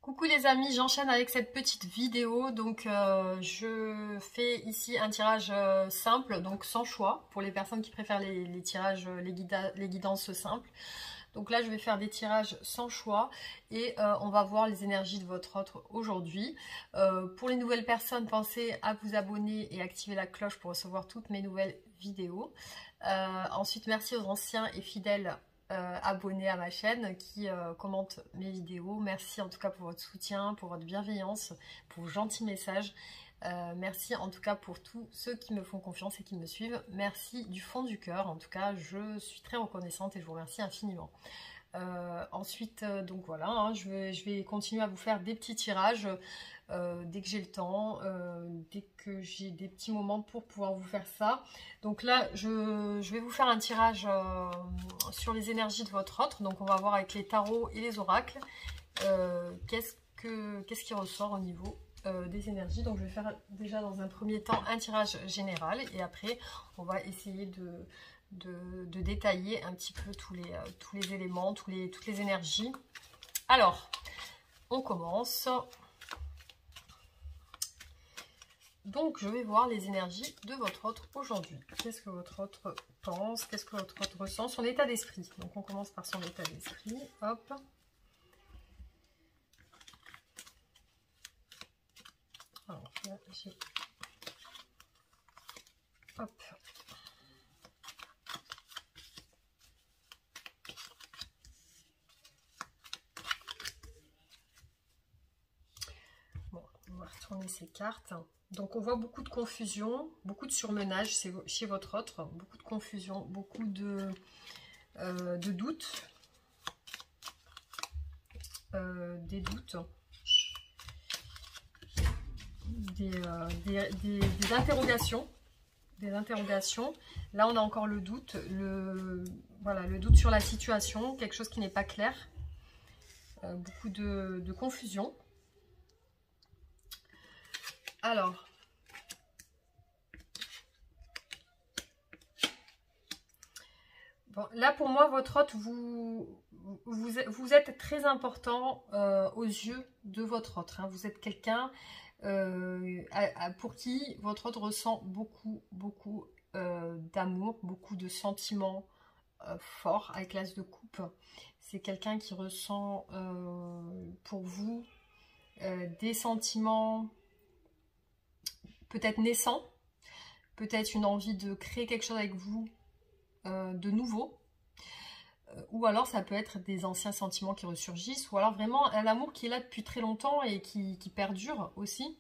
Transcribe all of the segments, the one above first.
Coucou les amis, j'enchaîne avec cette petite vidéo. Donc je fais ici un tirage simple, donc sans choix, pour les personnes qui préfèrent les tirages, les guidances simples. Donc là je vais faire des tirages sans choix et on va voir les énergies de votre autre aujourd'hui. Pour les nouvelles personnes, pensez à vous abonner et activer la cloche pour recevoir toutes mes nouvelles vidéos. Ensuite, merci aux anciens et fidèles abonnés à ma chaîne qui commentent mes vidéos. Merci en tout cas pour votre soutien, pour votre bienveillance, pour vos gentils messages. Merci en tout cas pour tous ceux qui me font confiance et qui me suivent. Merci du fond du cœur. En tout cas, je suis très reconnaissante et je vous remercie infiniment. Ensuite, donc voilà, hein, je vais continuer à vous faire des petits tirages dès que j'ai le temps, dès que j'ai des petits moments pour pouvoir vous faire ça. Donc là, je vais vous faire un tirage sur les énergies de votre autre. Donc on va voir avec les tarots et les oracles qu'est-ce qui ressort au niveau des énergies. Donc je vais faire déjà dans un premier temps un tirage général et après on va essayer de détailler un petit peu tous les éléments, toutes les énergies. Alors, on commence. Donc, je vais voir les énergies de votre autre aujourd'hui. Qu'est-ce que votre autre pense? Qu'est-ce que votre autre ressent? Son état d'esprit. Donc, on commence par son état d'esprit. Hop. Alors, là, j'ai... Hop. Bon, on va retourner ces cartes. Donc on voit beaucoup de confusion, beaucoup de surmenage chez votre autre, beaucoup de confusion, beaucoup de doutes, des doutes, des interrogations, Là on a encore le doute, voilà, le doute sur la situation, quelque chose qui n'est pas clair, beaucoup de confusion. Alors, bon, là pour moi, votre hôte, vous êtes très important aux yeux de votre autre. Hein. Vous êtes quelqu'un pour qui votre hôte ressent beaucoup d'amour, beaucoup de sentiments forts avec l'as de coupe. C'est quelqu'un qui ressent pour vous des sentiments peut-être naissant, peut-être une envie de créer quelque chose avec vous de nouveau, ou alors ça peut être des anciens sentiments qui ressurgissent, ou alors vraiment un amour qui est là depuis très longtemps et qui perdure aussi.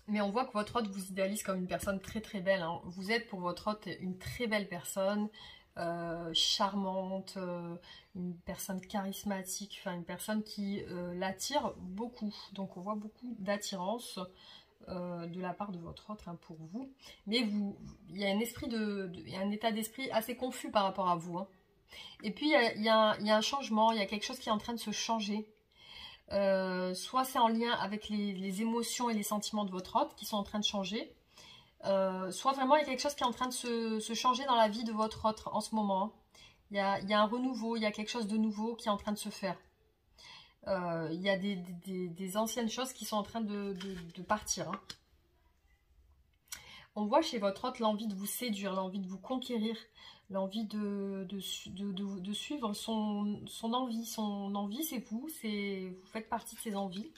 Mais on voit que votre hôte vous idéalise comme une personne très très belle. Hein. Vous êtes pour votre hôte une très belle personne, charmante, une personne charismatique, enfin une personne qui l'attire beaucoup. Donc on voit beaucoup d'attirance de la part de votre autre hein, pour vous, mais il y a un esprit il y a un état d'esprit assez confus par rapport à vous. Hein. Et puis il y a un changement, il y a quelque chose qui est en train de se changer. Soit c'est en lien avec les émotions et les sentiments de votre autre qui sont en train de changer, soit vraiment il y a quelque chose qui est en train de se changer dans la vie de votre autre en ce moment. Hein. Il y a un renouveau, il y a quelque chose de nouveau qui est en train de se faire. Il y a des anciennes choses qui sont en train de partir. Hein. On voit chez votre autre l'envie de vous séduire, l'envie de vous conquérir, l'envie de suivre son envie. Son envie, c'est vous faites partie de ses envies.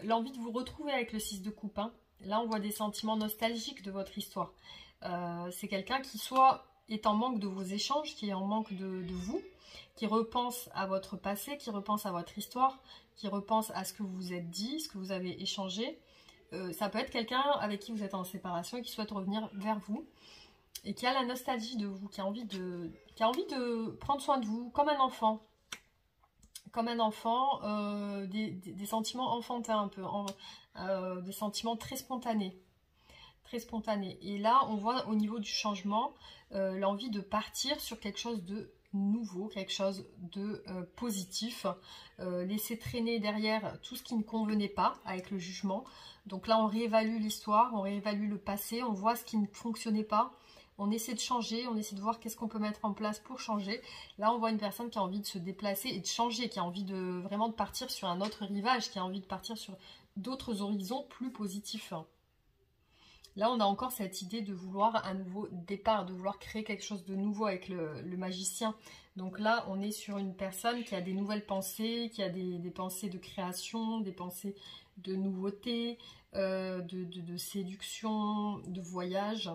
L'envie de vous retrouver avec le 6 de coupe. Hein. Là, on voit des sentiments nostalgiques de votre histoire. C'est quelqu'un qui soit est en manque de vos échanges, qui est en manque de vous, qui repense à votre passé, qui repense à votre histoire, qui repense à ce que vous vous êtes dit, ce que vous avez échangé. Ça peut être quelqu'un avec qui vous êtes en séparation et qui souhaite revenir vers vous et qui a la nostalgie de vous, qui a envie de prendre soin de vous comme un enfant. Comme un enfant, des sentiments enfantins un peu, des sentiments très spontanés. Très spontané. Et là, on voit au niveau du changement, l'envie de partir sur quelque chose de nouveau, quelque chose de positif. Laisser traîner derrière tout ce qui ne convenait pas avec le jugement. Donc là, on réévalue l'histoire, on réévalue le passé, on voit ce qui ne fonctionnait pas. On essaie de changer, on essaie de voir qu'est-ce qu'on peut mettre en place pour changer. Là, on voit une personne qui a envie de se déplacer et de changer, qui a envie de vraiment de partir sur un autre rivage, qui a envie de partir sur d'autres horizons plus positifs. Là, on a encore cette idée de vouloir un nouveau départ, de vouloir créer quelque chose de nouveau avec le magicien. Donc là, on est sur une personne qui a des nouvelles pensées, qui a des pensées de création, des pensées de nouveauté, de séduction, de voyage.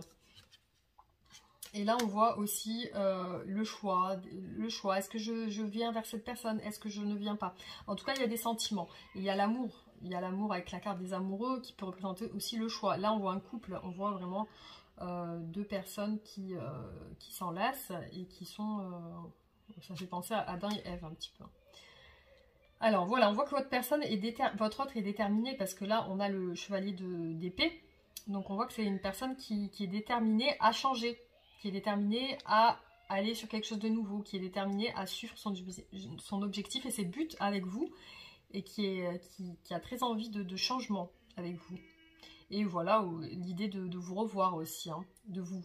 Et là, on voit aussi le choix. Est-ce que je viens vers cette personne? Est-ce que je ne viens pas? En tout cas, il y a des sentiments. Et il y a l'amour. Il y a l'amour avec la carte des amoureux qui peut représenter aussi le choix. Là, on voit un couple. On voit vraiment deux personnes qui s'enlacent et qui sont... ça fait penser à Adam et Ève un petit peu. Alors, voilà. On voit que votre personne votre autre est déterminé parce que là, on a le chevalier d'épée. Donc, on voit que c'est une personne qui est déterminée à changer, qui est déterminée à aller sur quelque chose de nouveau, qui est déterminée à suivre son objectif et ses buts avec vous, et qui a très envie de changement avec vous. Et voilà, l'idée de vous revoir aussi, hein, de vous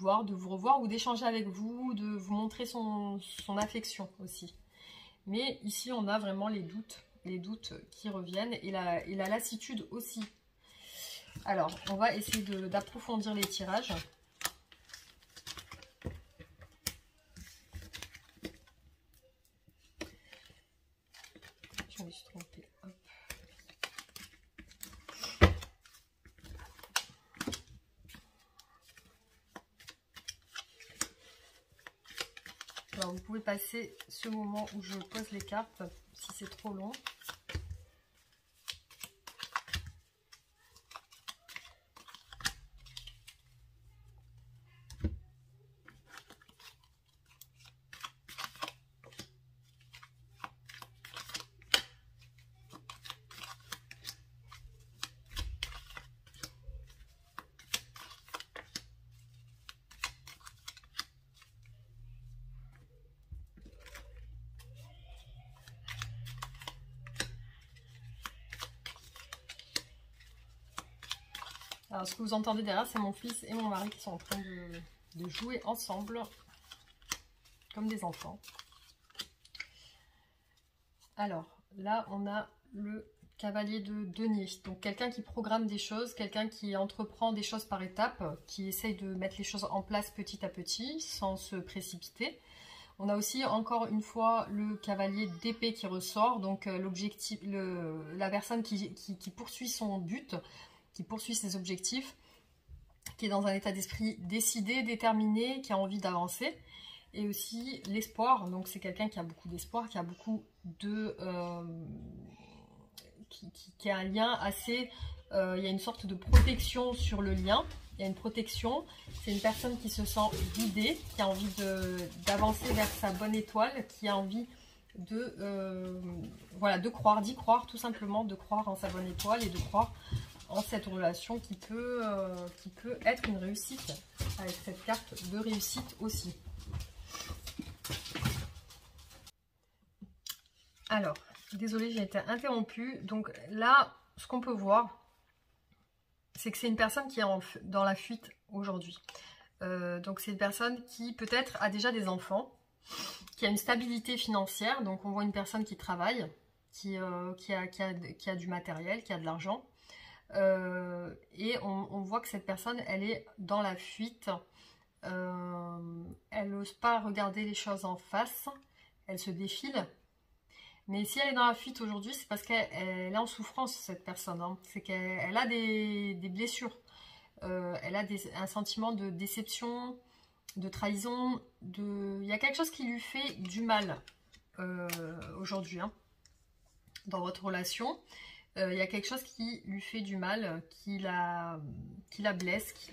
revoir ou d'échanger avec vous, de vous montrer son affection aussi. Mais ici, on a vraiment les doutes qui reviennent et la lassitude aussi. Alors, on va essayer d'approfondir les tirages. Je me suis trompée. Hop. Alors, vous pouvez passer ce moment où je pose les cartes si c'est trop long. Alors, ce que vous entendez derrière, c'est mon fils et mon mari qui sont en train de jouer ensemble, comme des enfants. Alors, là, on a le cavalier de denier. Donc, quelqu'un qui programme des choses, quelqu'un qui entreprend des choses par étapes, qui essaye de mettre les choses en place petit à petit, sans se précipiter. On a aussi, encore une fois, le cavalier d'épée qui ressort. Donc, l'objectif, la personne qui poursuit son but, qui poursuit ses objectifs, qui est dans un état d'esprit décidé, déterminé, qui a envie d'avancer. Et aussi l'espoir, donc c'est quelqu'un qui a beaucoup d'espoir, qui a beaucoup de... qui a un lien assez... il y a une sorte de protection sur le lien, il y a une protection. C'est une personne qui se sent guidée, qui a envie d'avancer vers sa bonne étoile, qui a envie voilà, d'y croire tout simplement, de croire en sa bonne étoile et de croire en cette relation qui peut être une réussite, avec cette carte de réussite aussi. Alors, désolée, j'ai été interrompue. Donc là, ce qu'on peut voir, c'est que c'est une personne qui est dans la fuite aujourd'hui. Donc c'est une personne qui peut-être a déjà des enfants, qui a une stabilité financière. Donc on voit une personne qui travaille, qui a du matériel, qui a de l'argent. Et on voit que cette personne, elle est dans la fuite. Elle n'ose pas regarder les choses en face. Elle se défile. Mais si elle est dans la fuite aujourd'hui, c'est parce qu'elle est en souffrance, cette personne. Hein. C'est qu'elle a des blessures. Elle a un sentiment de déception, de trahison. Il y a quelque chose qui lui fait du mal aujourd'hui, hein, dans votre relation. Il y a quelque chose qui lui fait du mal, qui la blesse, qui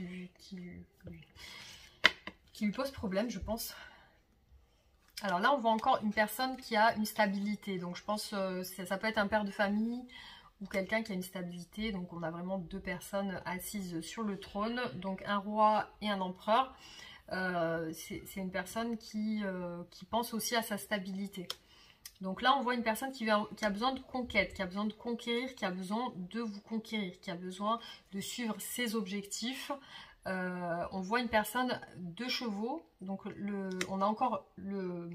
lui pose problème, je pense. Alors là, on voit encore une personne qui a une stabilité. Donc je pense que ça peut être un père de famille ou quelqu'un qui a une stabilité. Donc on a vraiment deux personnes assises sur le trône. Donc un roi et un empereur. C'est une personne qui pense aussi à sa stabilité. Donc là, on voit une personne qui a besoin de conquête, qui a besoin de conquérir, qui a besoin de vous conquérir, qui a besoin de suivre ses objectifs, On voit une personne de chevaux, donc on a encore le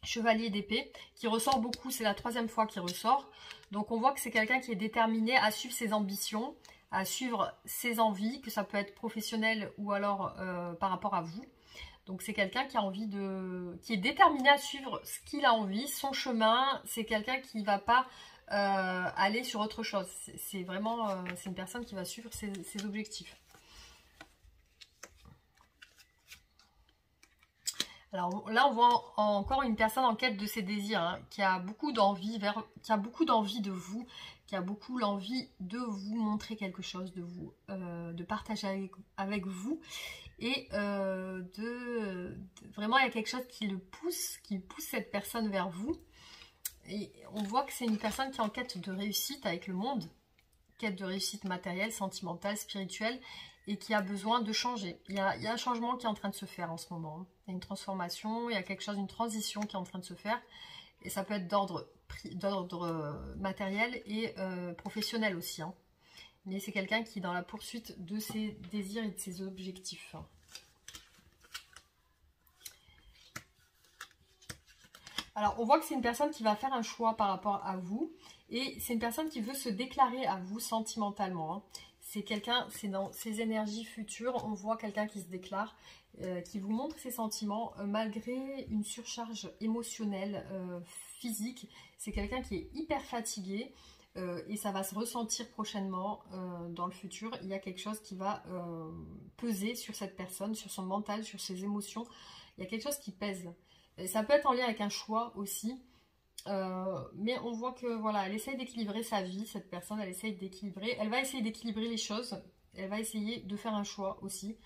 chevalier d'épée qui ressort beaucoup, c'est la 3e fois qu'il ressort. Donc on voit que c'est quelqu'un qui est déterminé à suivre ses ambitions, à suivre ses envies, que ça peut être professionnel ou alors par rapport à vous. Donc c'est quelqu'un qui a envie qui est déterminé à suivre ce qu'il a envie, son chemin. C'est quelqu'un qui ne va pas aller sur autre chose. C'est vraiment c'est une personne qui va suivre ses objectifs. Alors là, on voit encore une personne en quête de ses désirs, hein, qui a beaucoup d'envie de vous, qui a beaucoup l'envie de vous montrer quelque chose, de partager avec vous. Et vraiment, il y a quelque chose qui pousse cette personne vers vous. Et on voit que c'est une personne qui est en quête de réussite avec le monde, quête de réussite matérielle, sentimentale, spirituelle, et qui a besoin de changer. Il y a un changement qui est en train de se faire en ce moment. Il y a une transformation, il y a quelque chose, une transition qui est en train de se faire. Et ça peut être d'ordre matériel et professionnel aussi. Hein. Mais c'est quelqu'un qui est dans la poursuite de ses désirs et de ses objectifs. Alors, on voit que c'est une personne qui va faire un choix par rapport à vous. Et c'est une personne qui veut se déclarer à vous sentimentalement. Hein. C'est quelqu'un, c'est dans ses énergies futures, on voit quelqu'un qui se déclare, qui vous montre ses sentiments malgré une surcharge émotionnelle, physique. C'est quelqu'un qui est hyper fatigué et ça va se ressentir prochainement dans le futur. Il y a quelque chose qui va peser sur cette personne, sur son mental, sur ses émotions. Il y a quelque chose qui pèse. Et ça peut être en lien avec un choix aussi. Mais on voit que voilà, elle essaye d'équilibrer sa vie, cette personne, elle essaye d'équilibrer, elle va essayer d'équilibrer les choses, elle va essayer de faire un choix aussi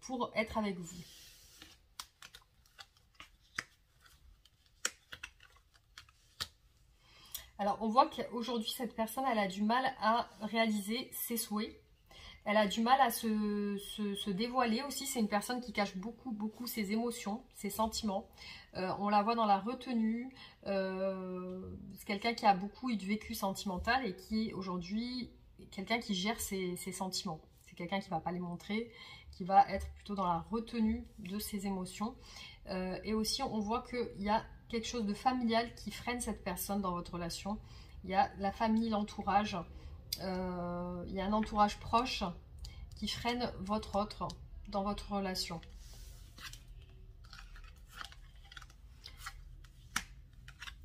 pour être avec vous. Alors on voit qu'aujourd'hui cette personne, elle a du mal à réaliser ses souhaits. Elle a du mal à se dévoiler aussi. C'est une personne qui cache beaucoup ses émotions, ses sentiments. On la voit dans la retenue. C'est quelqu'un qui a beaucoup eu de vécu sentimental et qui est aujourd'hui quelqu'un qui gère ses sentiments. C'est quelqu'un qui ne va pas les montrer, qui va être plutôt dans la retenue de ses émotions. Et aussi, on voit qu'il y a quelque chose de familial qui freine cette personne dans votre relation. Il y a la famille, l'entourage. Il y a un entourage proche qui freine votre autre dans votre relation.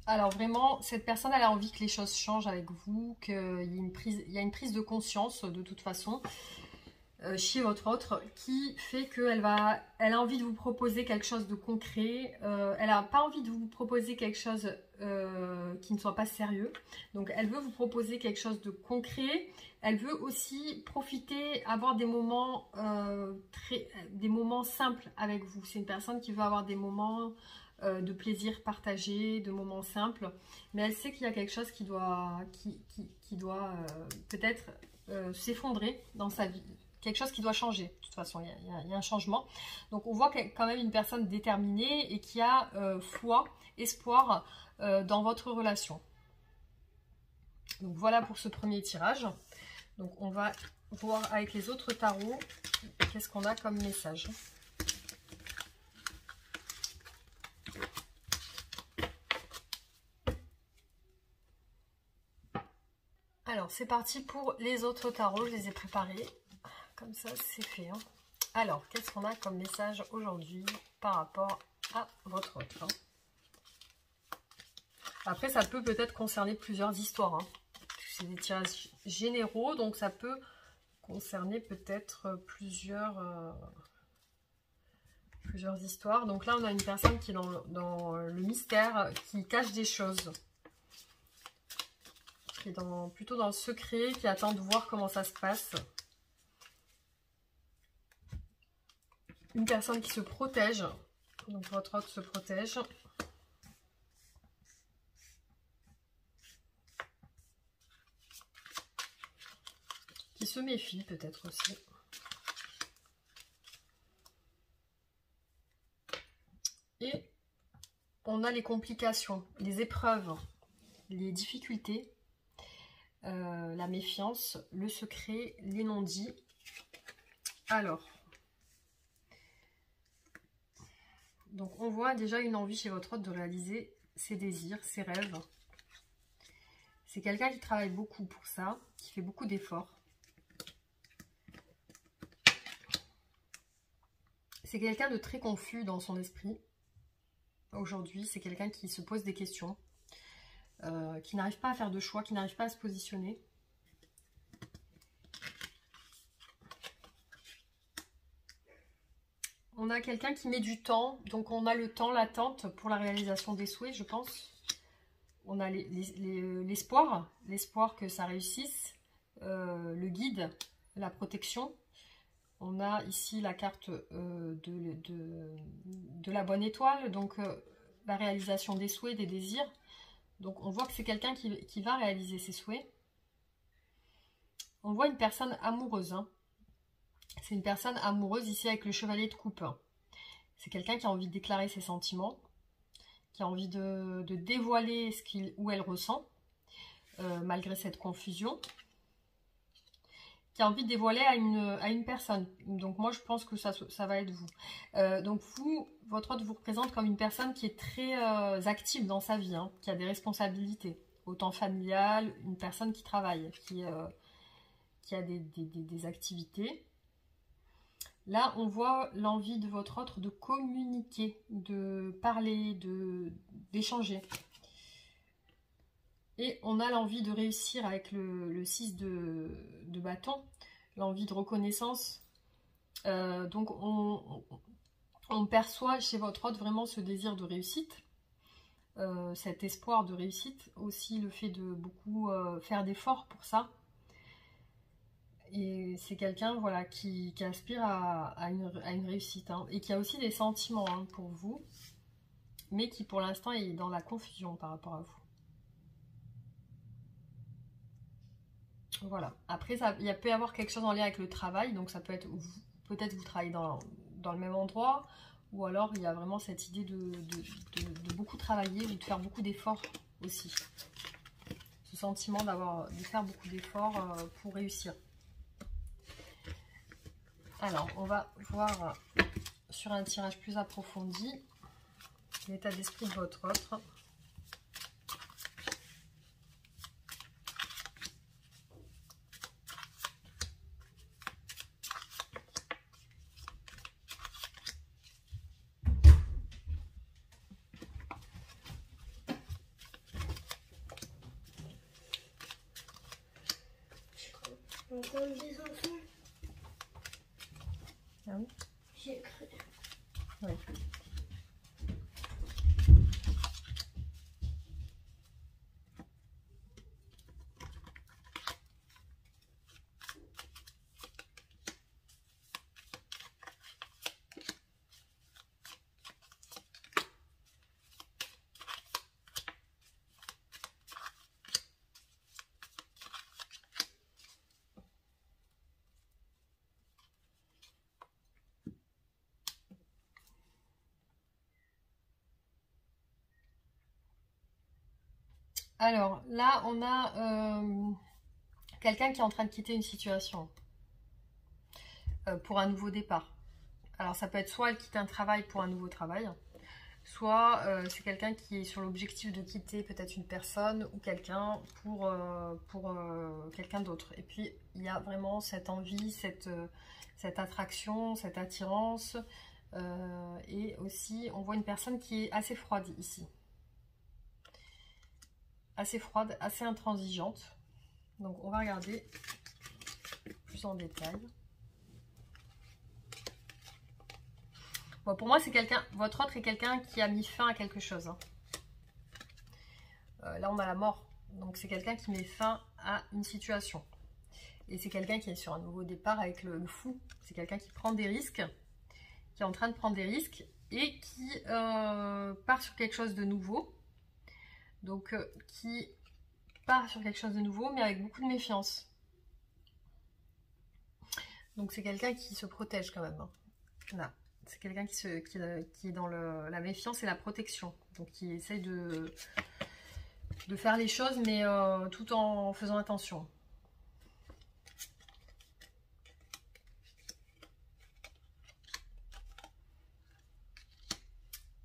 Alors vraiment, cette personne, elle a envie que les choses changent avec vous, qu'il y a une prise de conscience de toute façon chez votre autre qui fait qu'elle a envie de vous proposer quelque chose de concret. Elle n'a pas envie de vous proposer quelque chose qui ne soit pas sérieux. Donc elle veut vous proposer quelque chose de concret. Elle veut aussi profiter, avoir des moments, des moments simples avec vous. C'est une personne qui veut avoir des moments de plaisir partagé, de moments simples. Mais elle sait qu'il y a quelque chose qui doit peut-être s'effondrer dans sa vie. Quelque chose qui doit changer, de toute façon, il y a un changement. Donc on voit qu'il y a quand même une personne déterminée et qui a foi, espoir dans votre relation. Donc voilà pour ce premier tirage. Donc on va voir avec les autres tarots, qu'est-ce qu'on a comme message. Alors c'est parti pour les autres tarots, je les ai préparés. Comme ça, c'est fait. Hein. Alors, qu'est-ce qu'on a comme message aujourd'hui par rapport à votre autre, hein. Après, ça peut peut-être concerner plusieurs histoires. Hein. C'est des tirages généraux, donc ça peut concerner peut-être plusieurs histoires. Donc là, on a une personne qui est dans le mystère, qui cache des choses. Qui est plutôt dans le secret, qui attend de voir comment ça se passe. Une personne qui se protège, donc votre autre se protège. Qui se méfie peut-être aussi. Et on a les complications, les épreuves, les difficultés, la méfiance, le secret, les non-dits. Alors, donc on voit déjà une envie chez votre hôte de réaliser ses désirs, ses rêves. C'est quelqu'un qui travaille beaucoup pour ça, qui fait beaucoup d'efforts. C'est quelqu'un de très confus dans son esprit. Aujourd'hui, c'est quelqu'un qui se pose des questions, qui n'arrive pas à faire de choix, qui n'arrive pas à se positionner. On a quelqu'un qui met du temps, donc on a le temps, l'attente pour la réalisation des souhaits, je pense. On a l'espoir que ça réussisse, le guide, la protection. On a ici la carte de la bonne étoile, donc la réalisation des souhaits, des désirs. Donc on voit que c'est quelqu'un qui va réaliser ses souhaits. On voit une personne amoureuse, hein. C'est une personne amoureuse ici avec le chevalier de coupe. C'est quelqu'un qui a envie de déclarer ses sentiments, qui a envie de dévoiler ce qu'il ou elle ressent, malgré cette confusion, qui a envie de dévoiler à une personne. Donc moi je pense que ça va être vous. Donc vous, votre hôte vous représente comme une personne qui est très active dans sa vie, hein, qui a des responsabilités, autant familiales, une personne qui travaille, qui a des activités. Là, on voit l'envie de votre hôte de communiquer, de parler, d'échanger. Et on a l'envie de réussir avec le 6 de bâton, l'envie de reconnaissance. Donc, on perçoit chez votre hôte vraiment ce désir de réussite, cet espoir de réussite, aussi le fait de beaucoup faire d'efforts pour ça. Et c'est quelqu'un voilà, qui aspire à une réussite, hein, et qui a aussi des sentiments, hein, pour vous, mais qui pour l'instant est dans la confusion par rapport à vous. Voilà. Après, il peut y avoir quelque chose en lien avec le travail, donc ça peut être, peut-être vous travaillez dans le même endroit, ou alors il y a vraiment cette idée de beaucoup travailler ou de faire beaucoup d'efforts aussi. Ce sentiment de faire beaucoup d'efforts pour réussir. Alors, on va voir sur un tirage plus approfondi l'état d'esprit de votre hôte. Comme des enfants. Ah oui? J'ai cru. Oui. Alors là, on a quelqu'un qui est en train de quitter une situation pour un nouveau départ. Alors ça peut être soit elle quitte un travail pour un nouveau travail, soit c'est quelqu'un qui est sur l'objectif de quitter peut-être une personne ou quelqu'un pour quelqu'un d'autre. Et puis il y a vraiment cette envie, cette attraction, cette attirance. Et aussi on voit une personne qui est assez froide ici. Assez froide, assez intransigeante. Donc on va regarder plus en détail. Bon, pour moi c'est quelqu'un, votre autre est quelqu'un qui a mis fin à quelque chose, hein. Là on a la mort, donc c'est quelqu'un qui met fin à une situation. Et c'est quelqu'un qui est sur un nouveau départ avec le fou. C'est quelqu'un qui prend des risques, qui est en train de prendre des risques et qui part sur quelque chose de nouveau. Donc, qui part sur quelque chose de nouveau, mais avec beaucoup de méfiance. Donc, c'est quelqu'un qui se protège quand même, hein. Là, c'est quelqu'un qui est dans la méfiance et la protection. Donc, qui essaye de faire les choses, mais tout en faisant attention.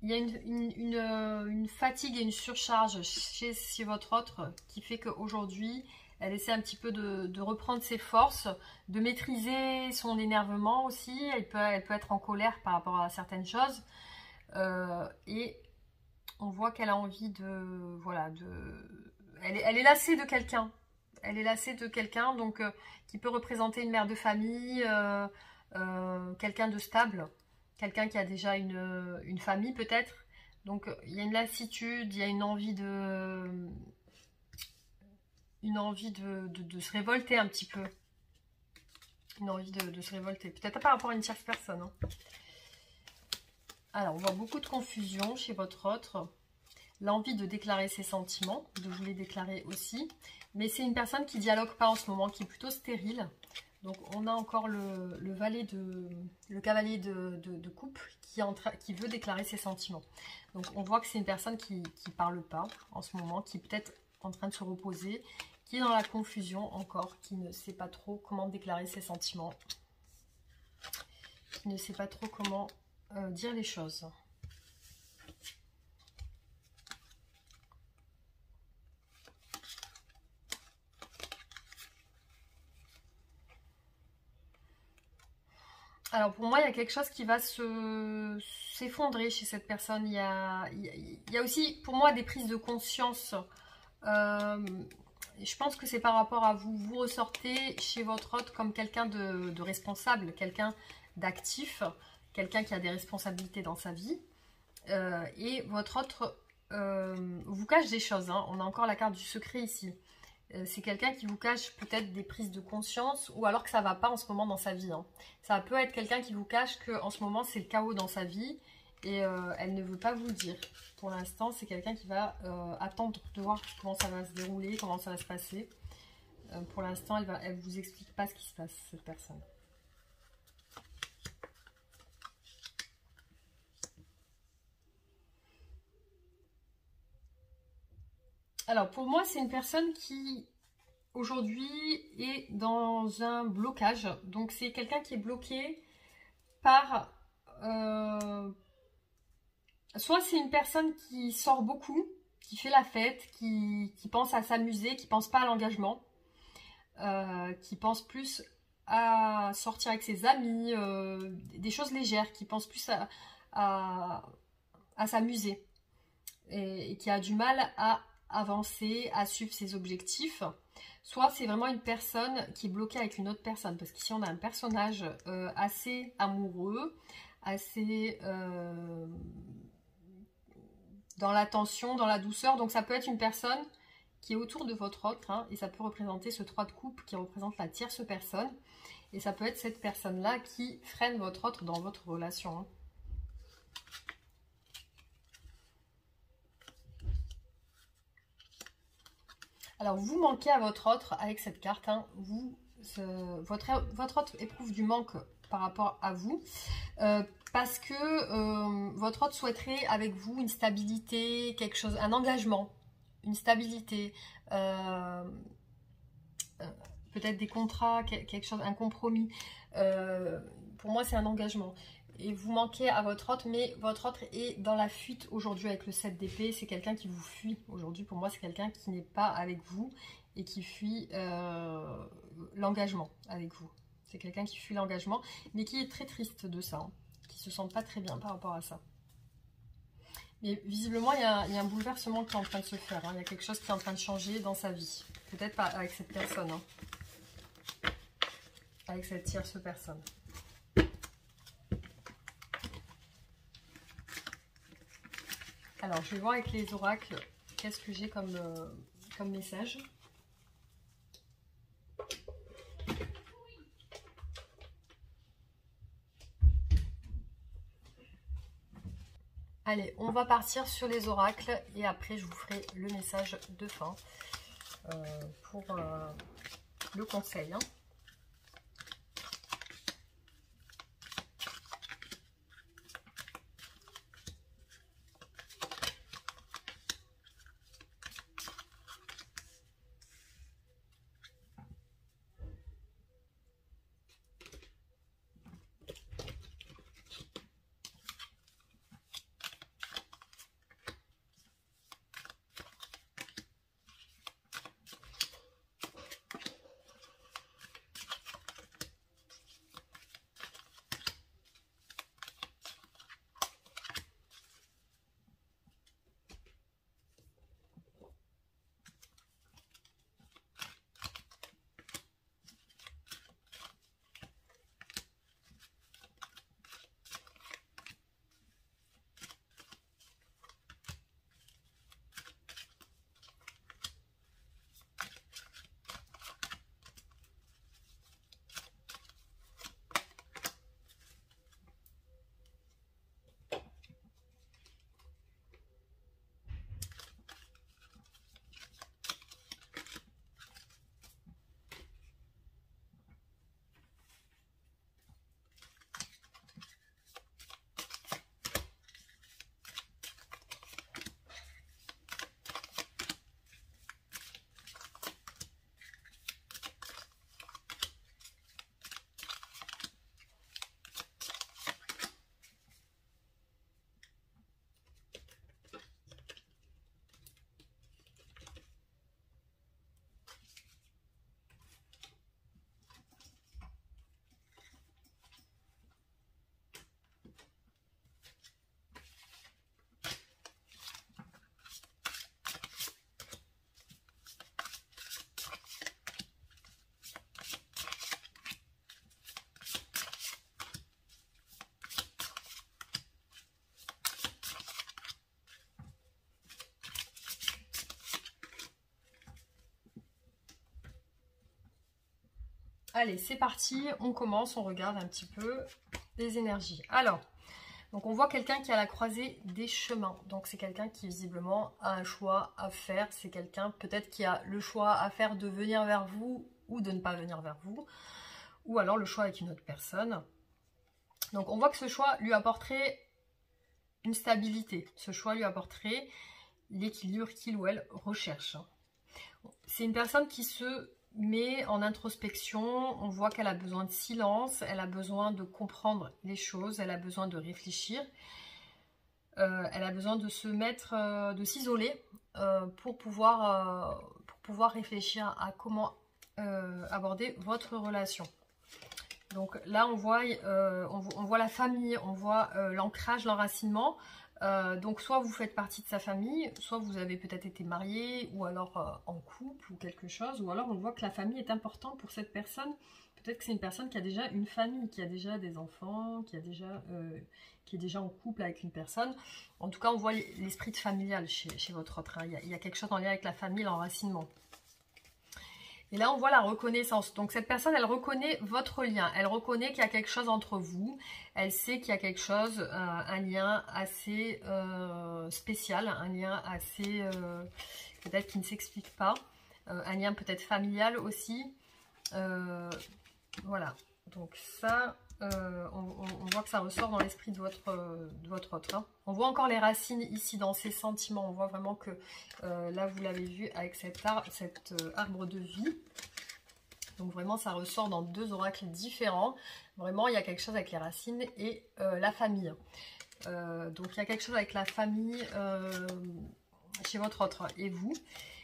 il y a une fatigue et une surcharge chez votre autre qui fait qu'aujourd'hui, elle essaie un petit peu de reprendre ses forces, de maîtriser son énervement aussi. Elle peut être en colère par rapport à certaines choses. Et on voit qu'elle a envie de... Voilà, elle est lassée de quelqu'un. Elle est lassée de quelqu'un, donc qui peut représenter une mère de famille, quelqu'un de stable, quelqu'un qui a déjà une famille peut-être. Donc il y a une lassitude, il y a une envie de se révolter un petit peu. Une envie de se révolter. Peut-être par rapport à une tierce personne. Hein. Alors, on voit beaucoup de confusion chez votre autre. L'envie de déclarer ses sentiments, de vous les déclarer aussi. Mais c'est une personne qui ne dialogue pas en ce moment, qui est plutôt stérile. Donc, on a encore le cavalier de coupe qui veut déclarer ses sentiments. Donc, on voit que c'est une personne qui ne parle pas en ce moment, qui est peut-être en train de se reposer, qui est dans la confusion encore, qui ne sait pas trop comment déclarer ses sentiments, qui ne sait pas trop comment dire les choses. Alors pour moi, il y a quelque chose qui va s'effondrer chez cette personne. Il y a aussi pour moi des prises de conscience. Je pense que c'est par rapport à vous. Vous ressortez chez votre autre comme quelqu'un de responsable, quelqu'un d'actif, quelqu'un qui a des responsabilités dans sa vie. Et votre autre vous cache des choses. Hein. On a encore la carte du secret ici. C'est quelqu'un qui vous cache peut-être des prises de conscience ou alors que ça ne va pas en ce moment dans sa vie. Hein. Ça peut être quelqu'un qui vous cache qu'en ce moment c'est le chaos dans sa vie et elle ne veut pas vous le dire. Pour l'instant, c'est quelqu'un qui va attendre de voir comment ça va se dérouler, comment ça va se passer. Pour l'instant, elle ne vous explique pas ce qui se passe, cette personne. Alors, pour moi, c'est une personne qui, aujourd'hui, est dans un blocage. Donc, c'est quelqu'un qui est bloqué par... soit c'est une personne qui sort beaucoup, qui fait la fête, qui pense à s'amuser, qui pense pas à l'engagement, qui pense plus à sortir avec ses amis, des choses légères, qui pense plus à s'amuser et qui a du mal à avancer, à suivre ses objectifs. Soit c'est vraiment une personne qui est bloquée avec une autre personne, parce qu'ici on a un personnage assez amoureux, assez dans l'attention, dans la douceur. Donc ça peut être une personne qui est autour de votre autre, hein, et ça peut représenter ce 3 de coupe qui représente la tierce personne. Et ça peut être cette personne-là qui freine votre autre dans votre relation. Hein. Alors, vous manquez à votre autre avec cette carte. Hein. Votre autre éprouve du manque par rapport à vous. Parce que votre autre souhaiterait avec vous une stabilité, quelque chose, un engagement, une stabilité, peut-être des contrats, quelque chose, un compromis. Pour moi, c'est un engagement. Et vous manquez à votre autre, mais votre autre est dans la fuite aujourd'hui avec le 7 d'épée. C'est quelqu'un qui vous fuit aujourd'hui. Pour moi, c'est quelqu'un qui n'est pas avec vous et qui fuit l'engagement avec vous. C'est quelqu'un qui fuit l'engagement, mais qui est très triste de ça, hein, qui se sent pas très bien par rapport à ça. Mais visiblement, il y a un bouleversement qui est en train de se faire. Hein. Il y a quelque chose qui est en train de changer dans sa vie. Peut-être pas avec cette personne, hein. Avec cette tierce personne. Alors, je vais voir avec les oracles, qu'est-ce que j'ai comme message. Allez, on va partir sur les oracles et après je vous ferai le message de fin pour le conseil. Hein. Allez, c'est parti, on commence, on regarde un petit peu les énergies. Alors, donc on voit quelqu'un qui est à la croisée des chemins. Donc c'est quelqu'un qui visiblement a un choix à faire. C'est quelqu'un peut-être qui a le choix à faire de venir vers vous ou de ne pas venir vers vous. Ou alors le choix avec une autre personne. Donc on voit que ce choix lui apporterait une stabilité. Ce choix lui apporterait l'équilibre qu'il ou elle recherche. C'est une personne qui se met en introspection. On voit qu'elle a besoin de silence, elle a besoin de comprendre les choses, elle a besoin de réfléchir. Elle a besoin de se mettre, de s'isoler pour pouvoir réfléchir à comment aborder votre relation. Donc là, on voit la famille, on voit l'ancrage, l'enracinement. Donc soit vous faites partie de sa famille, soit vous avez peut-être été marié, ou alors en couple ou quelque chose, ou alors on voit que la famille est importante pour cette personne. Peut-être que c'est une personne qui a déjà une famille, qui a déjà des enfants, qui est déjà en couple avec une personne. En tout cas, on voit l'esprit familial chez votre autre. Hein. Il y a quelque chose en lien avec la famille, l'enracinement. Et là, on voit la reconnaissance. Donc, cette personne, elle reconnaît votre lien. Elle reconnaît qu'il y a quelque chose entre vous. Elle sait qu'il y a quelque chose, un lien assez spécial, un lien assez, peut-être qui ne s'explique pas. Un lien peut-être familial aussi. Voilà. Donc ça, on voit que ça ressort dans l'esprit de votre autre. Hein. On voit encore les racines ici dans ses sentiments. On voit vraiment que là, vous l'avez vu avec cet arbre de vie. Donc vraiment, ça ressort dans deux oracles différents. Vraiment, il y a quelque chose avec les racines et la famille. Donc il y a quelque chose avec la famille chez votre autre et vous.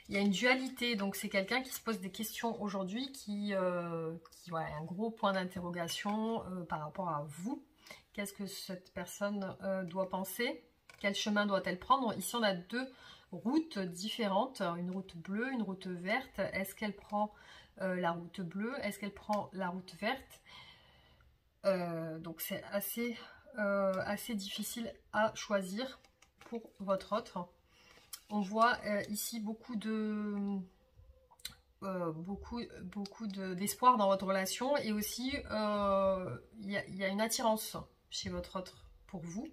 Il y a une dualité, donc c'est quelqu'un qui se pose des questions aujourd'hui, qui a un gros point d'interrogation par rapport à vous. Qu'est-ce que cette personne doit penser? Quel chemin doit-elle prendre? Ici, on a deux routes différentes, une route bleue, une route verte. Est-ce qu'elle prend la route bleue? Est-ce qu'elle prend la route verte? Donc c'est assez difficile à choisir pour votre autre. On voit ici beaucoup d'espoir dans votre relation et aussi il y a une attirance chez votre autre pour vous.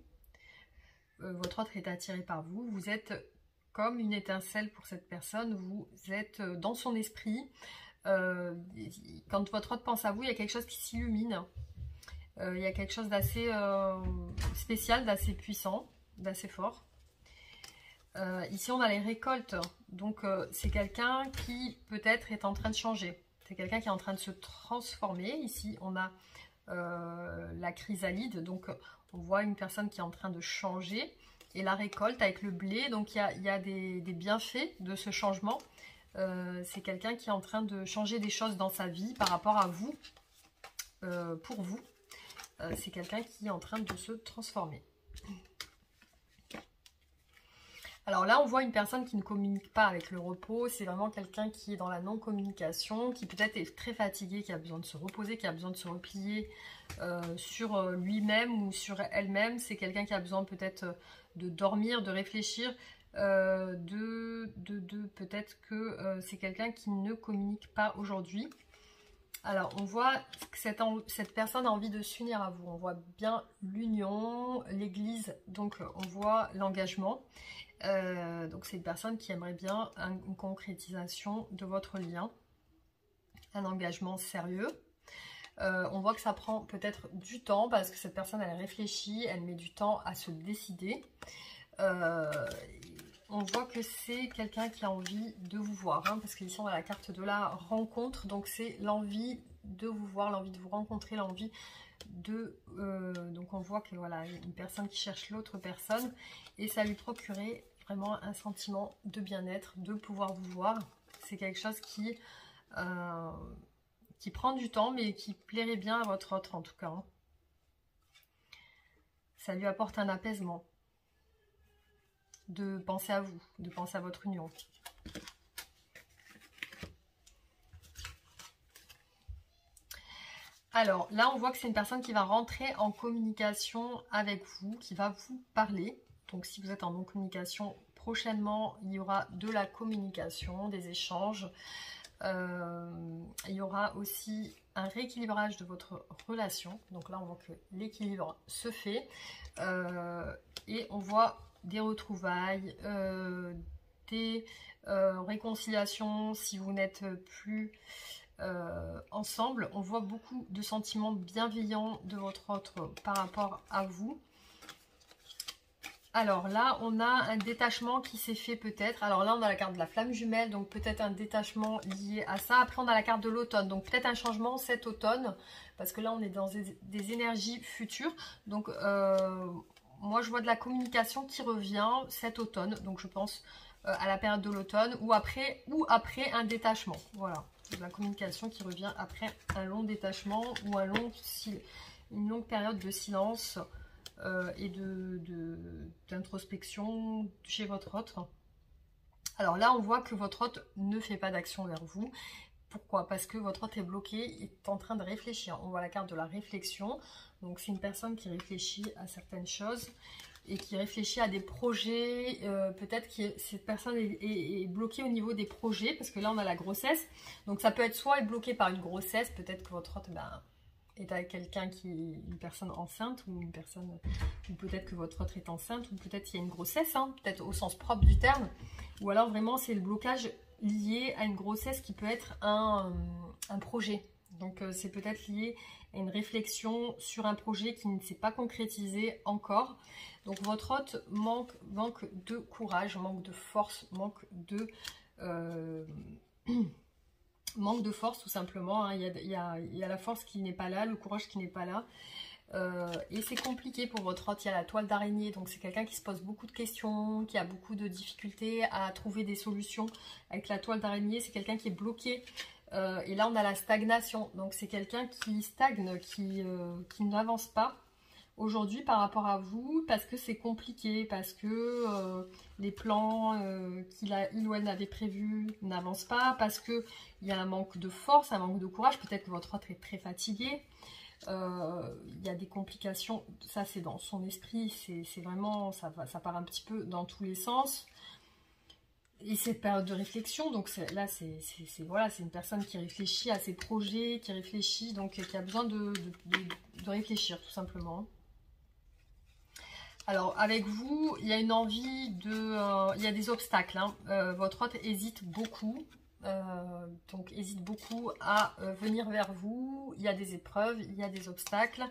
Votre autre est attiré par vous. Vous êtes comme une étincelle pour cette personne. Vous êtes dans son esprit. Quand votre autre pense à vous, il y a quelque chose qui s'illumine. Il y a quelque chose d'assez spécial, d'assez puissant, d'assez fort. Ici on a les récoltes, donc c'est quelqu'un qui peut-être est en train de changer, c'est quelqu'un qui est en train de se transformer. Ici on a la chrysalide, donc on voit une personne qui est en train de changer, et la récolte avec le blé, donc il y a des bienfaits de ce changement. C'est quelqu'un qui est en train de changer des choses dans sa vie par rapport à vous, pour vous. C'est quelqu'un qui est en train de se transformer. Alors là, on voit une personne qui ne communique pas avec le repos. C'est vraiment quelqu'un qui est dans la non-communication, qui peut-être est très fatigué, qui a besoin de se reposer, qui a besoin de se replier sur lui-même ou sur elle-même. C'est quelqu'un qui a besoin peut-être de dormir, de réfléchir, peut-être que c'est quelqu'un qui ne communique pas aujourd'hui. Alors, on voit que cette personne a envie de s'unir à vous. On voit bien l'union, l'église, donc on voit l'engagement. Donc c'est une personne qui aimerait bien une concrétisation de votre lien, un engagement sérieux. On voit que ça prend peut-être du temps parce que cette personne elle réfléchit, elle met du temps à se décider. On voit que c'est quelqu'un qui a envie de vous voir, hein, parce qu'ici on a la carte de la rencontre, donc c'est l'envie de vous voir, l'envie de vous rencontrer, l'envie de... donc on voit que voilà, une personne qui cherche l'autre personne et ça lui procurait vraiment un sentiment de bien-être, de pouvoir vous voir. C'est quelque chose qui prend du temps mais qui plairait bien à votre autre en tout cas. Hein. Ça lui apporte un apaisement de penser à vous, de penser à votre union. Alors là, on voit que c'est une personne qui va rentrer en communication avec vous, qui va vous parler. Donc si vous êtes en non-communication, prochainement, il y aura de la communication, des échanges. Il y aura aussi un rééquilibrage de votre relation. Donc là, on voit que l'équilibre se fait. Et on voit des retrouvailles, des réconciliations si vous n'êtes plus ensemble. On voit beaucoup de sentiments bienveillants de votre autre par rapport à vous. Alors là, on a un détachement qui s'est fait peut-être. Alors là, on a la carte de la flamme jumelle, donc peut-être un détachement lié à ça. Après, on a la carte de l'automne, donc peut-être un changement cet automne, parce que là, on est dans des énergies futures. Donc, moi, je vois de la communication qui revient cet automne, donc je pense à la période de l'automne ou après un détachement. Voilà, de la communication qui revient après un long détachement ou une longue période de silence. Et d'introspection chez votre autre. Alors là, on voit que votre hôte ne fait pas d'action vers vous. Pourquoi? Parce que votre hôte est bloqué, est en train de réfléchir. On voit la carte de la réflexion. Donc c'est une personne qui réfléchit à certaines choses et qui réfléchit à des projets. Peut-être que cette personne est bloquée au niveau des projets, parce que là, on a la grossesse. Donc ça peut être soit est bloqué par une grossesse, peut-être que votre hôte... est avec quelqu'un qui est une personne enceinte ou peut-être que votre autre est enceinte ou peut-être qu'il y a une grossesse, hein, peut-être au sens propre du terme, ou alors vraiment c'est le blocage lié à une grossesse qui peut être un projet. Donc c'est peut-être lié à une réflexion sur un projet qui ne s'est pas concrétisé encore. Donc votre hôte manque de courage, manque de force, manque de force tout simplement, hein. Il y a la force qui n'est pas là, le courage qui n'est pas là. Et c'est compliqué pour votre hôte. Il y a la toile d'araignée, donc c'est quelqu'un qui se pose beaucoup de questions, qui a beaucoup de difficultés à trouver des solutions. Avec la toile d'araignée, c'est quelqu'un qui est bloqué. Et là, on a la stagnation. Donc c'est quelqu'un qui stagne, qui n'avance pas aujourd'hui par rapport à vous, parce que c'est compliqué, parce que les plans il ou elle n'avait prévus n'avancent pas, parce qu'il y a un manque de force, un manque de courage, peut-être que votre autre est très fatigué, il y a des complications, ça c'est dans son esprit, c'est vraiment, ça part un petit peu dans tous les sens. Et cette période de réflexion, donc là c'est une personne qui réfléchit à ses projets, qui réfléchit, donc qui a besoin de réfléchir tout simplement. Alors avec vous, il y a une envie de... il y a des obstacles, hein. Votre hôte hésite beaucoup, donc hésite beaucoup à venir vers vous. Il y a des épreuves, il y a des obstacles.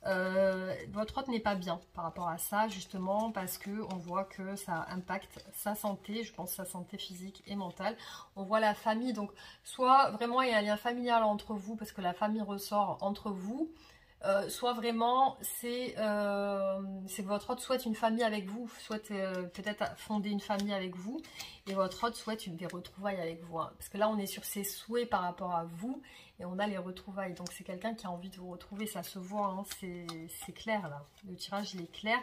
Votre hôte n'est pas bien par rapport à ça, justement, parce que on voit que ça impacte sa santé, je pense sa santé physique et mentale. On voit la famille, donc soit vraiment il y a un lien familial entre vous, parce que la famille ressort entre vous, soit vraiment c'est que votre hôte souhaite une famille avec vous, souhaite peut-être fonder une famille avec vous, et votre hôte souhaite des retrouvailles avec vous, hein. Parce que là on est sur ses souhaits par rapport à vous, et on a les retrouvailles, donc c'est quelqu'un qui a envie de vous retrouver, ça se voit, hein, c'est clair là, le tirage il est clair,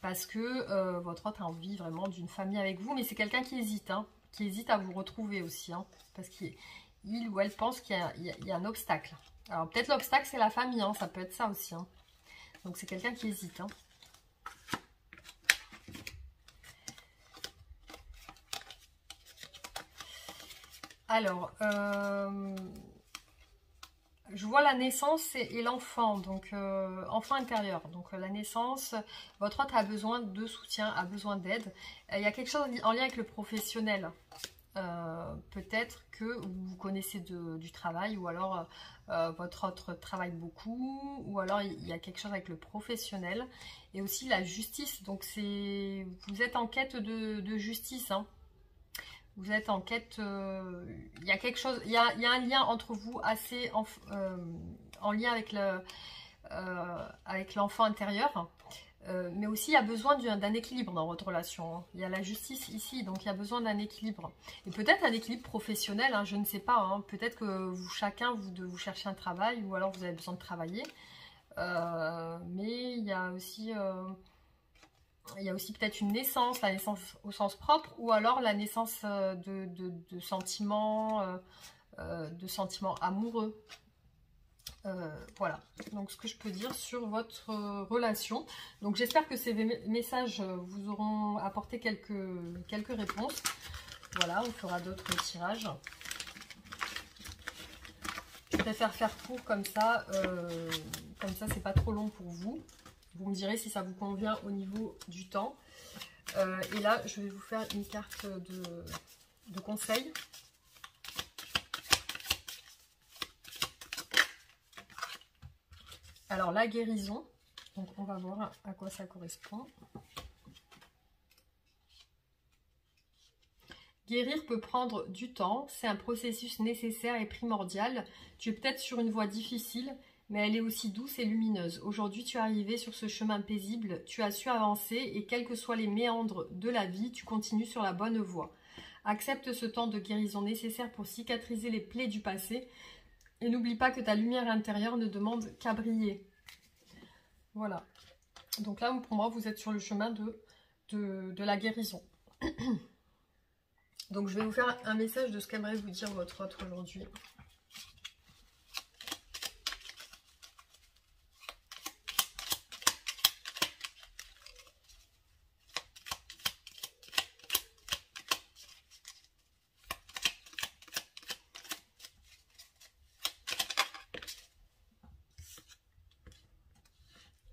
parce que votre hôte a envie vraiment d'une famille avec vous, mais c'est quelqu'un qui hésite, hein, qui hésite à vous retrouver aussi, hein, parce qu'il ou elle pense qu'il y a un obstacle. Alors peut-être l'obstacle c'est la famille, hein, ça peut être ça aussi, hein. Donc c'est quelqu'un qui hésite, hein. Alors, je vois la naissance et l'enfant, donc enfant intérieur. Donc la naissance, votre hôte a besoin de soutien, a besoin d'aide. Il y a quelque chose en lien avec le professionnel. Peut-être que vous connaissez du travail, ou alors votre autre travaille beaucoup, ou alors il y a quelque chose avec le professionnel, et aussi la justice. Donc vous êtes en quête de justice, hein. Vous êtes en quête, il y a quelque chose, il y a un lien entre vous assez en lien avec l'enfant intérieur. Mais aussi il y a besoin d'un équilibre dans votre relation, hein. Il y a la justice ici, donc il y a besoin d'un équilibre. Et peut-être un équilibre professionnel, hein, je ne sais pas, hein. Peut-être que chacun vous cherchez un travail, ou alors vous avez besoin de travailler. Mais il y a aussi peut-être une naissance, la naissance au sens propre, ou alors la naissance de sentiments amoureux. Voilà, donc ce que je peux dire sur votre relation. Donc j'espère que ces messages vous auront apporté quelques réponses. Voilà, on fera d'autres tirages. préfère faire court comme ça c'est pas trop long pour vous. Vous me direz si ça vous convient au niveau du temps. Et là, je vais vous faire une carte de conseil. Alors, la guérison. Donc, on va voir à quoi ça correspond. Guérir peut prendre du temps. C'est un processus nécessaire et primordial. Tu es peut-être sur une voie difficile, mais elle est aussi douce et lumineuse. Aujourd'hui, tu es arrivé sur ce chemin paisible, tu as su avancer et quels que soient les méandres de la vie, tu continues sur la bonne voie. Accepte ce temps de guérison nécessaire pour cicatriser les plaies du passé et n'oublie pas que ta lumière intérieure ne demande qu'à briller. Voilà. Donc là, pour moi, vous êtes sur le chemin de la guérison. Donc je vais vous faire un message de ce qu'aimerait vous dire votre autre aujourd'hui.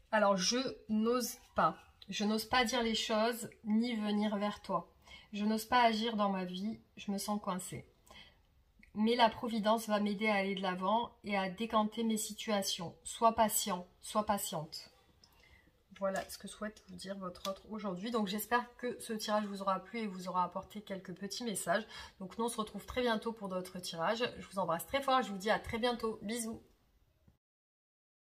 Alors, je n'ose pas. Je n'ose pas dire les choses, ni venir vers toi. Je n'ose pas agir dans ma vie, je me sens coincée. Mais la Providence va m'aider à aller de l'avant et à décanter mes situations. Sois patient, sois patiente. Voilà ce que souhaite vous dire votre autre aujourd'hui. Donc, j'espère que ce tirage vous aura plu et vous aura apporté quelques petits messages. Donc, nous, on se retrouve très bientôt pour d'autres tirages. Je vous embrasse très fort et je vous dis à très bientôt. Bisous!